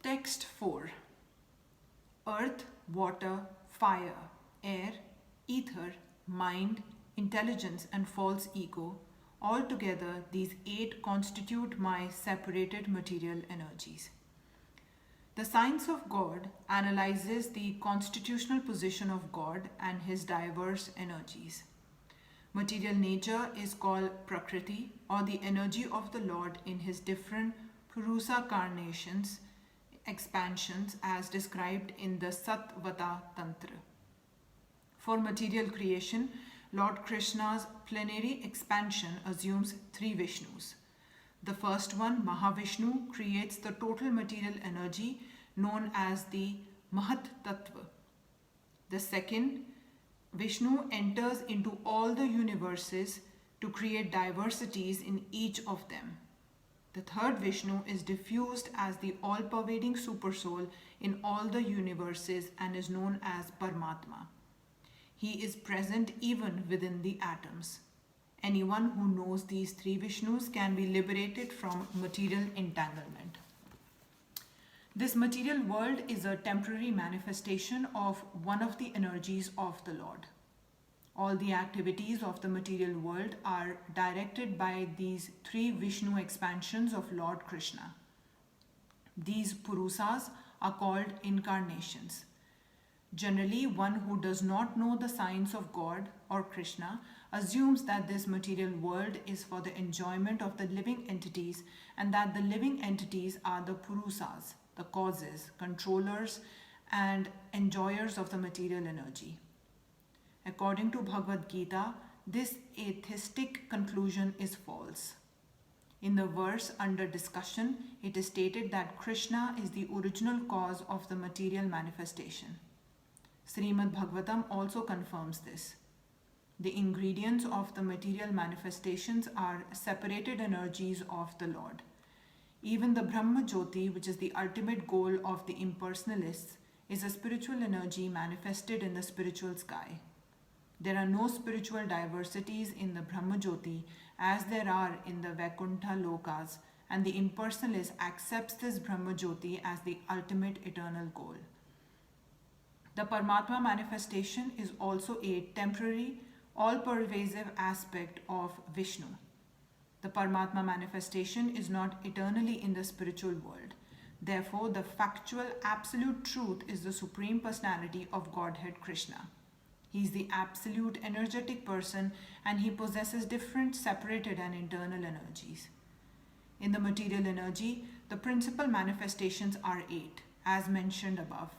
Text 4. Earth, water, fire, air, ether, mind, intelligence, and false ego. Altogether, these 8 constitute my separated material energies. The science of God analyzes the constitutional position of God and his diverse energies. Material nature is called Prakriti, or the energy of the Lord in his different Purusa carnations, expansions as described in the Satvata Tantra. For material creation, Lord Krishna's plenary expansion assumes 3 Vishnus. The first one, Mahavishnu, creates the total material energy known as the Mahat Tattva. The second, Vishnu enters into all the universes to create diversities in each of them. The third Vishnu is diffused as the all-pervading supersoul in all the universes and is known as Paramatma. He is present even within the atoms. Anyone who knows these 3 Vishnus can be liberated from material entanglement. This material world is a temporary manifestation of one of the energies of the Lord. All the activities of the material world are directed by these 3 Vishnu expansions of Lord Krishna. These Purusas are called incarnations. Generally, one who does not know the science of God or Krishna assumes that this material world is for the enjoyment of the living entities and that the living entities are the Purusas, the causes, controllers, and enjoyers of the material energy. According to Bhagavad Gita, this atheistic conclusion is false. In the verse under discussion, it is stated that Krishna is the original cause of the material manifestation. Srimad Bhagavatam also confirms this. The ingredients of the material manifestations are separated energies of the Lord. Even the Brahma Jyoti, which is the ultimate goal of the impersonalists, is a spiritual energy manifested in the spiritual sky. There are no spiritual diversities in the Brahma Jyoti as there are in the Vaikuntha Lokas, and the impersonalist accepts this Brahma Jyoti as the ultimate eternal goal. The Paramatma manifestation is also a temporary, all-pervasive aspect of Vishnu. The Paramatma manifestation is not eternally in the spiritual world. Therefore, the factual absolute truth is the Supreme Personality of Godhead Krishna. He is the absolute energetic person and he possesses different separated and internal energies. In the material energy, the principal manifestations are 8, as mentioned above.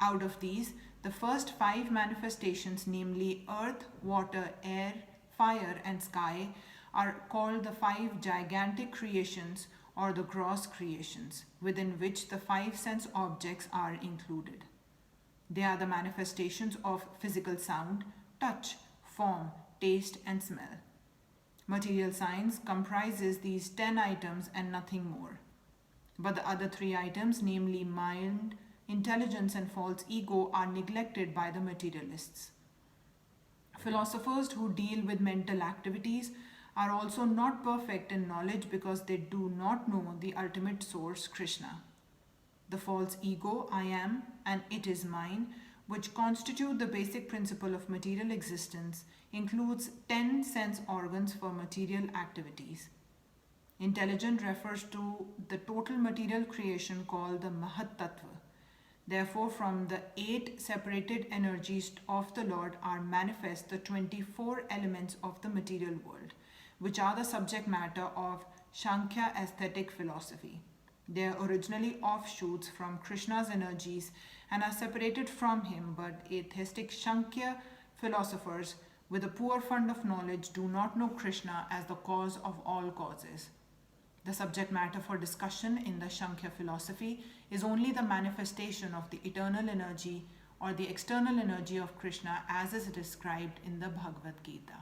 Out of these, the first 5 manifestations, namely earth, water, air, fire, and sky, are called the 5 gigantic creations or the gross creations, within which the 5 sense objects are included. They are the manifestations of physical sound, touch, form, taste, and smell. Material science comprises these 10 items and nothing more. But the other 3 items, namely mind, intelligence, and false ego, are neglected by the materialists. Philosophers who deal with mental activities are also not perfect in knowledge because they do not know the ultimate source, Krishna. The false ego, I am, and it is mine, which constitute the basic principle of material existence, includes 10 sense organs for material activities. Intelligent refers to the total material creation called the Mahat Tattva. Therefore, from the 8 separated energies of the Lord are manifest the 24 elements of the material world, which are the subject matter of Sankhya aesthetic philosophy. They are originally offshoots from Krishna's energies and are separated from him, but atheistic Sankhya philosophers with a poor fund of knowledge do not know Krishna as the cause of all causes. The subject matter for discussion in the Sankhya philosophy is only the manifestation of the eternal energy or the external energy of Krishna as is described in the Bhagavad Gita.